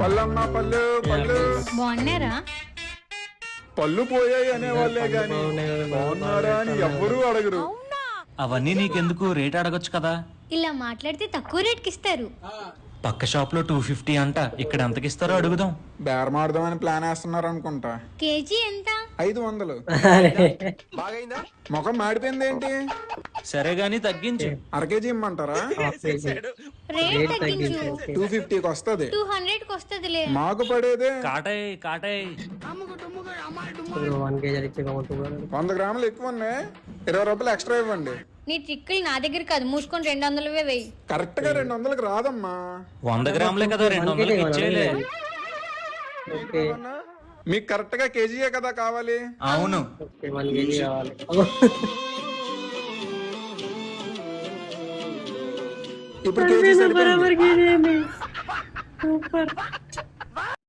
పళ్ళమ్మా పళ్ళు పళ్ళు బాగున్నారా? పళ్ళు పోయాయి అనేవాళ్ళే గాని బాగున్నారా అని ఎవ్వరూ అడగరు. అవన్నీ నీకెందుకు, రేట్ అడగొచ్చు కదా. ఇలా మాట్లాడితే తక్కువ రేట్కి ఇస్తారు. పక్క షాప్ లో 250 అంట, ఇక్కడ ఎంతకి ఇస్తారో అడుగుదాం. బేరమాడదామని ప్లాన్ వేస్తున్నారు అనుకుంటా. కేజీ ఎంత? 500. ముఖం మాడిపోయింది ఏంటి? సరే గాని తగ్గించు. 1/2 కేజీ ఇమ్మంటారా? రేట్ తగ్గించు. 250కి వస్తుంది. 200కి వస్తుందిలే. మాకు పడేదే కాటాయ్ కాటాయ్. 100 గ్రాములు ఎక్కువ ఉన్నాయి. 20 రూపాయలు ఎక్స్ట్రా ఇవ్వండి. నీ ట్రిక్కులు నా దగ్గర కాదు, మూసుకొని 200 వెయ్యి. కరెక్ట్ గా 200కి రాదమ్మా. 100 గ్రాములే కదా, 200కి ఇచ్చేలే. మీకు కరెక్ట్ గా కేజీయే కదా కావాలి. అవును. ఇప్పుడు కేజీ సరిపోయింది.